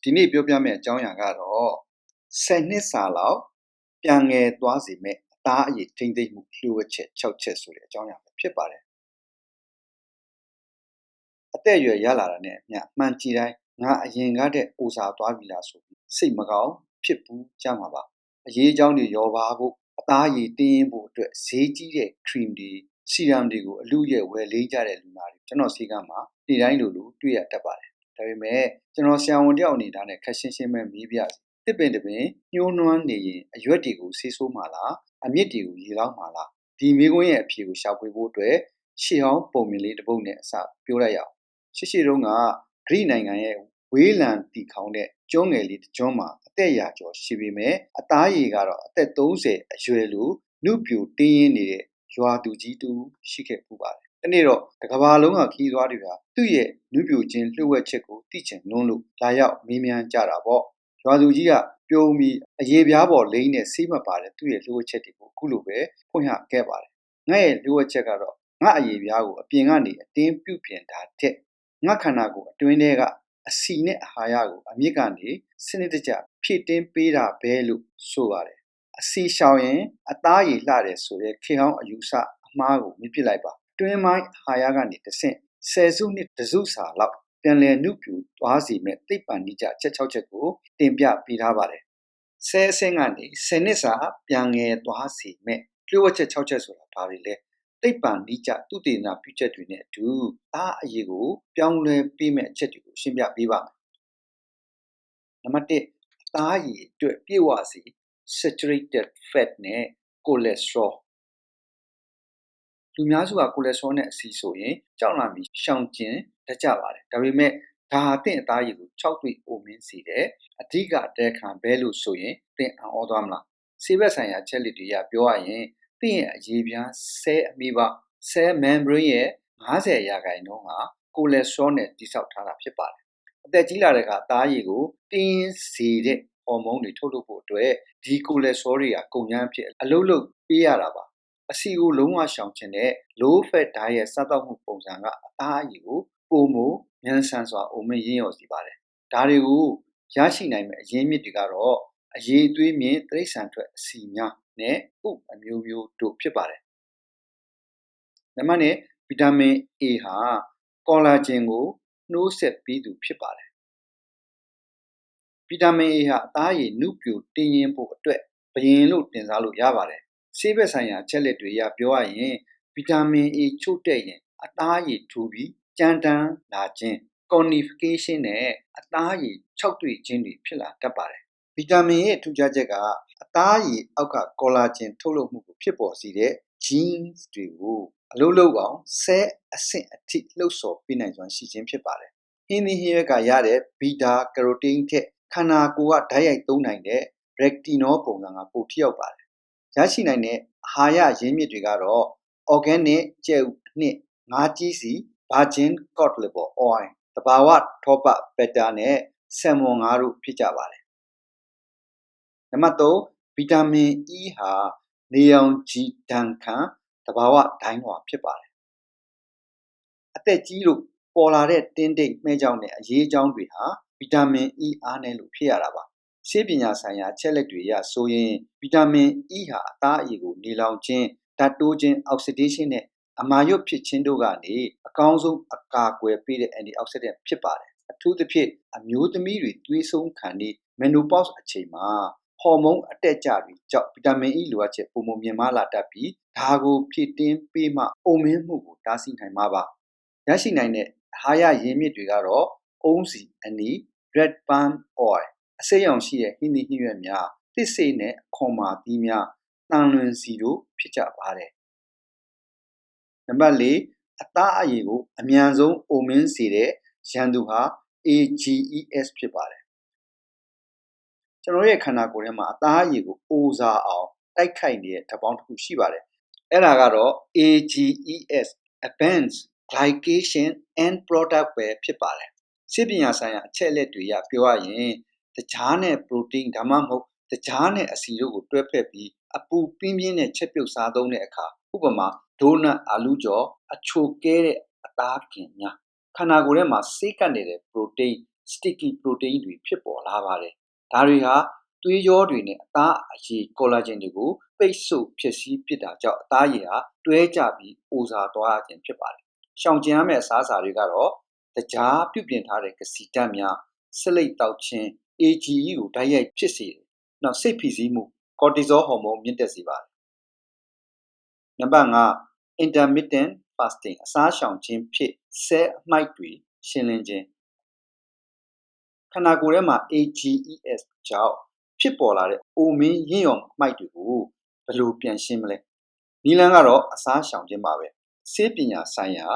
ဒီနေ့ပြောပြမယ့်အကြောင်းအရာကတော့10နှစ်စာလောက်ပြန်ငယ်သွားစေမဲ့အသားအရည်ထိမ့်သိမ့်မှုလျှို့ဝှက်ချက်6ချက်ဆိုတဲ့အကြောင်းအရာပဲဖြစ်ပါတယ်အသက်အရွယ်ရလာတာနဲ့အမျှမှန်ကြည့်တိုင်းငါအရင်ကတည်းကအိုစာသွားပြီလားဆိုပြီးစိတ်မကောင်းဖြစ်ပူးကြမှာပါအရေးအကြောင်းတွေရောပါဖို့အသားအရည်တင်းရင်ဖို့အတွက်ဈေးကြီးတဲ့ cream တွေဆီရမ်တွေကိုအလူရဲ့ဝယ်လေးကြတဲ့လူနာတွေကျွန်တော်စီကမှာဒီတိုင်းလိုတွေ့ရတတ်ပါတယ်ဒါပေမဲ့ကျွန်တော်ဆရာဝန်တယောက်အနေနဲ့ခက်ရှင်းရှင်းပဲမေးပြစီတစ်ပင်တစ်ပင်ညှိုးနွမ်းနေရင်အရွက်တွေကိုဆေးဆိုးမှာလားအမြစ်တွေကိုရေလောင်းမှာလားဒီမိကွန်းရဲ့အဖြေကိုရှာဖွေဖို့အတွက်ရှေ့ဟောင်းပုံမြင်လေးတစ်ပုဒ်နဲ့အစပြောလိုက်ရအောင်ရှေ့တုန်းကဂရိနိုင်ငံရဲ့ဝေးလံတီခေါင်းတဲ့ကျွန်းငယ်လေးတစ်ကျွန်းမှာအသက်ရာကျော်ရှိပေမဲ့အသားရည်ကတော့အသက်30အရွယ်လိုနှုတ်ပြိုတင်းရင်းနေတဲ့ရွာသူကြီးတူရှိခဲ့ပူပါတယ်။ဒီနေ့တော့တကဘာလုံးကခီးသွားတွေကသူ့ရဲ့နှုတ်ပြိုခြင်းလှုပ်ဝက်ချက်ကိုသိချင်လွန်းလို့လာရောက်မေးမြန်းကြတာပေါ့။ရွာသူကြီးကပြုံးပြီးအရေးပြားပေါ်လိမ့်နဲ့ဆေးမပါတဲ့သူ့ရဲ့လှုပ်ဝက်ချက်တွေကိုအခုလိုပဲဖွင့်ဟခဲ့ပါတယ်။ငါ့ရဲ့လှုပ်ဝက်ချက်ကတော့ငါအရေးပြားကိုအပြင်ကနေအတင်းပြုတ်ပြင်တာတဲ့ငါခန္ဓာကိုယ်အတွင်းထဲကအစီနဲ့အာဟာရကိုအမြစ်ကနေစနစ်တကျဖြည့်တင်းပေးတာပဲလို့ဆိုပါတယ်အစီရှောင်ရင်အသားရည်လှတယ်ဆိုတဲ့ခေဟောင်းအယူဆအမှားကိုမြစ်ပစ်လိုက်ပါတွင်းမိုင်းအာဟာရကနေတဆင့်ဆယ်စုနှစ်တစုစာလောက်ပြန်လည်နှုတ်ပြူသွားစီမဲ့သိပ္ပံနိကျချက်6ချက်ကိုတင်ပြပေးထားပါတယ်ဆယ်အဆင့်ကနေ10နှစ်စာပြန်ငယ်သွားစီမဲ့လျှို့ဝှက်ချက်6ချက်ဆိုတာဘာတွေလဲသိပ္ပံနိကျသူတေသနာပြုချက်တွေနဲ့အတူအားအရေးကိုပြောင်းလဲပေးမဲ့အချက်တွေကိုရှင်းပြပေးပါမယ်နံပါတ်1အသားရည်အတွက်ပြည့်ဝစေ saturated fat နဲ့ cholesterol လူများစုက cholesterol နဲ့အဆီဆိုရင်ကြောက်လန့်ပြီးရှောင်ကျဉ်တတ်ကြပါတယ်ဒါပေမဲ့ဒါအသင့်အသားရည်ကို6တွေ့အိုမင်းစေတယ်အဓိကတဲခံဘဲလို့ဆိုရင်သင်အံ့ဩသွားမလားဆေးဘက်ဆိုင်ရာချက်လက်တွေပြောရရင်သင်ရဲ့အရေးပြားဆဲအမီပါဆဲ membrane ရဲ့50% ဟာ cholesterol နဲ့တိစောက်ထားတာဖြစ်ပါတယ်အသက်ကြီးလာတဲ့အခါအသားရည်ကိုတင်းစေတဲ့ဟော်မုန်းတွေထုတ်လုပ်ဖို့အတွက်ဒီ cholesterol တွေကကုန်ကြမ်းဖြစ်အလုပ်လုပ်ပေးရတာပါအဆီကိုလုံးဝရှောင်ကျင်တဲ့ low fat diet စားသောက်မှုပုံစံကအသားအရည်ကိုပုံမမြန်ဆန်စွာအုံမင်းရင်းရော်စီပါတယ်ဒါတွေကိုရရှိနိုင်မဲ့အရင်းမြစ်တွေကတော့အရေးသွေးမြင့်တိရစ္ဆာန်ထွက်အဆီများနဲ့ဥအမျိုးမျိုးတို့ဖြစ်ပါတယ်နံပါတ်1ဗီတာမင် A ဟာကောလာဂျင်ကိုနှိုးဆက်ပြီးသူဖြစ်ပါတယ်ဗီတာမင် A ဟာအသားရည်နှုတ်ပြိုတင်းရင်းဖို့အတွက်ဘရင်လို့တင်စားလို့ရပါတယ်ဆေးဘက်ဆိုင်ရာချက်လက်တွေပြောရရင်ဗီတာမင် A ချို့တဲ့ရင်အသားရည်ထူပြီးကြမ်းတမ်းလာခြင်း conification နဲ့အသားရည်6တွေ့ခြင်းတွေဖြစ်လာတတ်ပါတယ်ဗီတာမင်ရဲ့ထူးခြားချက်ကအသားရည်အောက်ကကောလာဂျင်ထုတ်လုပ်မှုကိုဖြစ်ပေါ်စေတဲ့ genes တွေကိုအလုပ်လုပ်အောင်ဆဲအဆင့်အထိလှုပ်ဆော်ပေးနိုင်စွမ်းရှိခြင်းဖြစ်ပါတယ်ဟင်းသီးဟင်းရွက်ကရတဲ့ဘီတာကရိုတိန်းထက်ခန္ဓာကိုယ်ကဓာတ်ရိုက်သုံးနိုင်တဲ့ retinol ပုံစံကပိုထိရောက်ပါတယ်ရရှိနိုင်တဲ့အာဟာရရင်းမြစ်တွေကတော့ organic ကြက်ဥအနှစ်ငါးကြီးစီ virgin cod liver oil တဘာဝထောပတ် butter နဲ့ salmon ငါးတို့ဖြစ်ကြပါတယ်နံပါတ်3ဗီတာမင် E ဟာနေရောင်ခြည်ဒဏ်ခံတဘာဝဒိုင်းလွှာဖြစ်ပါတယ်အသက်ကြီးလို့ပေါ်လာတဲ့တင်းတိတ်မှဲကြောင်နဲ့အရေးအကြောင်းတွေဟာဗီတာမင် E အားနည်းလို့ဖြစ်ရတာပါဆေးပညာဆိုင်ရာချက်လက်တွေဆိုရင်ဗီတာမင် E ဟာအသားအရည်ကိုနေလောင်ခြင်းဓာတ်တိုးခြင်း oxidation နဲ့အမာရွတ်ဖြစ်ခြင်းတို့ကနေအကောင်းဆုံးအကာအကွယ်ပေးတဲ့ antioxidant ဖြစ်ပါတယ်အထူးသဖြင့်အမျိုးသမီးတွေသွေးဆုံးခံနေ menopause အချိန်မှာဟော်မုန်းအတက်ကြပြီးကြောင့်ဗီတာမင် E လိုအပ်ချက်ပုံမှန်မြင်မာလာတတ်ပြီးဒါကိုဖြည့်တင်းပေးမှအုံမင်းမှုကိုတားဆီးနိုင်မှာပါရရှိနိုင်တဲ့အာဟာရရင်းမြစ်တွေကတော့အုံးစီအနီ red palm oil အစိမ်းရောင်ရှိတဲ့ဟင်းသီးဟင်းရွက်များသစ်စေ့နဲ့ခွန်မာသီးများတန်လွင်စီတို့ဖြစ်ကြပါတယ်နံပါတ်4အသားအရည်ကိုအမြန်ဆုံးအုံမင်းစေတဲ့ရန်သူဟာ AGEs ဖြစ်ပါတယ်ကျွန်တော်ရဲ့ခန္ဓာကိုယ်ထဲမှာအသားအရည်ကိုအိုစာအောင်တိုက်ခိုက်နေတဲ့ဓာတ်ပေါင်းတစ်ခုရှိပါတယ်အဲ့ဒါကတော့ AGEs advanced glycation end product ပဲဖြစ်ပါတယ်ဆေးပညာဆိုင်ရာအချက်အလက်တွေပြောရရင်တကြားနဲ့ protein ဒါမှမဟုတ်တကြားနဲ့အဆီတို့ကိုတွဲဖက်ပြီးအပူပြင်းပြင်းနဲ့ချက်ပြုတ်စားသုံးတဲ့အခါဥပမာဒိုနတ်အာလူးကြော်အချိုကဲတဲ့အသားခင်များခန္ဓာကိုယ်ထဲမှာဆေးကပ်နေတဲ့ protein sticky protein တွေဖြစ်ပေါ်လာပါတယ်ဒါတွေဟာသွေးကြောတွေနဲ့အသားအရည် collagen တွေကိုပိတ်ဆို့ဖြစ်စည်းပစ်တာကြောင့်အသားရည်ဟာတွဲကျပြီးအိုစာသွားခြင်းဖြစ်ပါတယ်ရှောင်ကျဉ်ရမယ့်အစားအစာတွေကတော့တကြားပြုပြင်ထားတဲ့ကစီဓာတ်များဆက်လက်တောက်ခြင်း AGE ကိုဓာတ်ရိုက်ဖြစ်စေတယ်နောက်စိတ်ဖိစီးမှု cortisol ဟော်မုန်းမြင့်တက်စေပါတယ်နံပါတ်5 intermittent fasting အစားရှောင်ခြင်းဖြစ်ဆဲအမှိုက်တွေရှင်းလင်းခြင်းခန္ဓာကိုယ်ထဲမှာ AGEs ကြောင့်ဖြစ်ပေါ်လာတဲ့အိုမင်းရင့်ရော်အမှိုက်တွေကိုဘယ်လိုပြန်ရှင်းမလဲနီလန်းကတော့အစားရှောင်ခြင်းပါပဲဆေးပညာဆိုင်ရာ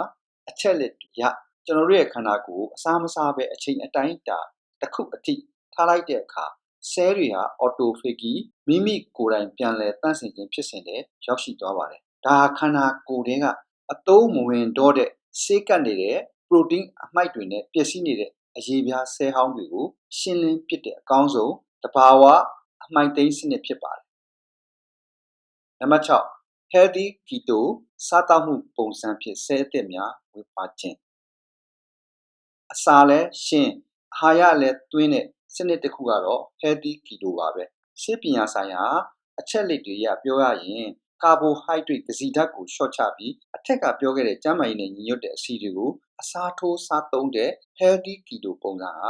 အချက်လက်ရကျွန်တော်တို့ရဲ့ခန္ဓာကိုယ်အစားမစားပဲအချိန်အတိုင်းတာတစ်ခုအထိထားလိုက်တဲ့အခါဆဲတွေဟာ autophagy မိမိကိုယ်တိုင်ပြန်လည်တန့်စင်ခြင်းဖြစ်စဉ်နဲ့ရောက်ရှိသွားပါတယ်ဒါခန္ဓာကိုယ်ထဲကအသုံးမဝင်တော့တဲ့ဆေးကပ်နေတဲ့ protein အမှိုက်တွေနဲ့ပျက်စီးနေတဲ့အရေးပြားဆဲဟောင်းတွေကိုရှင်းလင်းပစ်တဲ့အကောင်းဆုံးတဘာဝအမှိုက်သိမ်းစနစ်ဖြစ်ပါတယ်နံပါတ်6 healthy keto စားသောက်မှုပုံစံဖြစ်ဆဲအသစ်များဝေပါခြင်းအစာလဲရှင်းအာဟာရလဲသွင်းတဲ့စနစ်တစ်ခုကတော့ healthy keto ပါပဲဆေးပညာဆိုင်ရာအချက်လက်တွေရပြောရရင်ကာဘိုဟိုက်ဒရိတ်ကစီဓာတ်ကိုရှော့ချပြီးအထက်ကပြောခဲ့တဲ့ကျန်းမာရေးနဲ့ညီညွတ်တဲ့အဆီတွေကိုအစားထိုးစားသုံးတဲ့ healthy keto ပုံစံဟာ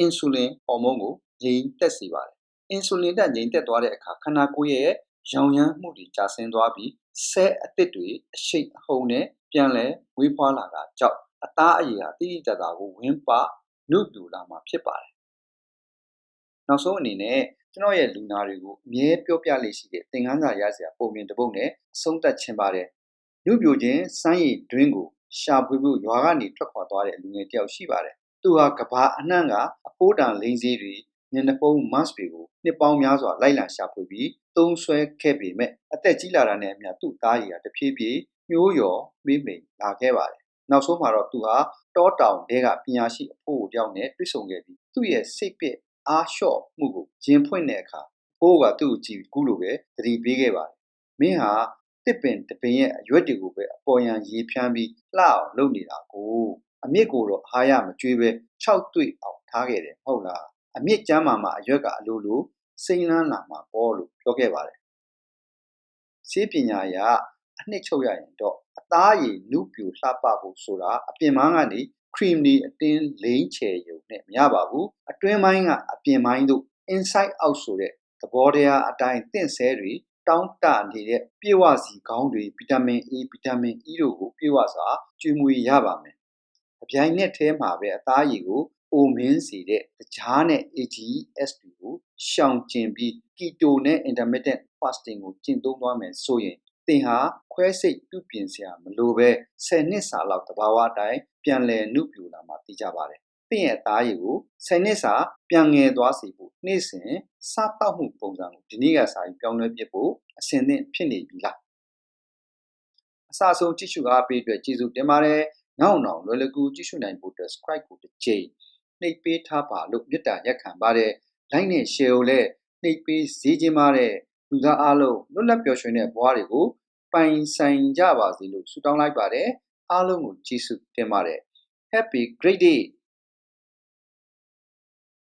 insulin ဟော်မုန်းကိုငြိမ်သက်စေပါတယ် insulin တက်ငြိမ်သက်သွားတဲ့အခါခန္ဓာကိုယ်ရဲ့ရောင်ရမ်းမှုတွေကျဆင်းသွားပြီးဆဲအသစ်တွေအရှိန်အဟုန်နဲ့ပြန်လည်ဝေးဖွားလာတာကြောင့်အသားအရည်ဟာတိတိကျကျကိုဝင်းပနုပြူလာမှာဖြစ်ပါတယ်နောက်ဆုံးအနေနဲ့ကျွန်တော်ရဲ့လူနာတွေကိုအမြဲပြောပြလေးရှိတဲ့သင်ခန်းစာရစရာပုံပြင်တစ်ပုဒ်နဲ့အဆုံးသတ်ခြင်းပါတယ်နုပြိုခြင်းစမ်းရည်တွင်းကိုရှာဖွေဖို့ရွာကနေထွက်ခွာသွားတဲ့လူငယ်တစ်ယောက်ရှိပါတယ်သူဟာကဘာအနှံ့ကအဖိုးတန်လိန်စေးတွေမျက်နှာဖုံး mask တွေကိုနှစ်ပေါင်းများစွာလိုက်လံရှာဖွေပြီးသုံးဆွဲခဲ့ပေမဲ့အသက်ကြီးလာတာနဲ့အမျှသူ့သားရည်ဟာတဖြည်းဖြည်းညှိုးလျော်မေးမိန်လာခဲ့ပါတယ်နောက်ဆုံးမှာတော့သူဟာတောတောင်တဲကပညာရှိအဖိုးတယောက်နဲ့တွေ့ဆုံခဲ့ပြီးသူ့ရဲ့စိတ်ပစ်အားလျှော့မှုကိုရင်ဖွင့်တဲ့အခါဘိုးကသူ့ကိုကြည့်ကူးလိုပဲသတိပေးခဲ့ပါတယ်မင်းဟာတစ်ပင်တပင်ရဲ့အရွက်တွေကိုပဲအပေါ်ယံရေဖြန်းပြီးလှအောင်လုပ်နေတာကိုအမြစ်ကိုတော့အားရမကျွေးပဲ6တွေ့အောင်ထားခဲ့တယ်ဟုတ်လားအမြစ်ကျမ်းမှာအရွက်ကအလိုလိုစိမ့်လန်းလာမှာပေါ့လို့ပြောခဲ့ပါတယ်ဆေးပညာအရအနှစ်ချုပ်ရရင်တော့အသားရည်နုပြူလှပဖို့ဆိုတာအပြင်ပိုင်းကနေ cream တွေအတင်းလိမ့်ချယ်ရုံနဲ့မရပါဘူးအတွင်းပိုင်းကအပြင်ပိုင်းတို့ inside out ဆိုတဲ့သဘောတရားအတိုင်းသင့်ဆဲတွေတောင်းတနေတဲ့ပြေဝစီခေါင်းတွေဗီတာမင် A ဗီတာမင် E တို့ကိုပြေဝစွာကျွေးမွေးရပါမယ်အပြိုင်နက်ထဲမှာပဲအသားရည်ကိုအိုမင်းစေတဲ့တကြားနဲ့ AGEs ကိုရှောင်ကျဉ်ပြီး keto နဲ့ intermittent fasting ကိုကျင့်သုံးသွားမယ်ဆိုရင်သင်ဟာခွဲစိတ်ပြုပြင်စရာမလိုပဲ10နှစ်စာလောက်တဘာဝအတိုင်းပြန်လည်နုပြိုလာမှာသိကြပါတယ်သင်ရဲ့အသားရည်ကို10နှစ်စာပြန်ငယ်သွားစေဖို့နေ့စဉ်စားတောက်မှုပုံစံကိုဒီနေ့ကစာရင်ပြောင်းလဲပြဖို့အစဉ်သင့်ဖြစ်နေပြီလားအစအဆုံးကြည့်ရှုအားပေးအတွက်ကျေးဇူးတင်ပါတယ်နောက်လွယ်လကူကြည့်ရှုနိုင်ဖို့အတွက် subscribe ကိုတစ်ချိန်နှိပ်ပေးထားပါလို့မေတ္တာရက်ခံပါတယ် like နဲ့ share ကိုလည်းနှိပ်ပေးစေချင်ပါတယ်လူသားအားလုံးလွတ်လပ်ပျော်ရွှင်တဲ့ဘဝတွေကိုပိုင်ဆိုင်ကြပါစေလို့ဆုတောင်းလိုက်ပါတယ်အားလုံးကိုကျေးဇူးတင်ပါတယ် Happy great day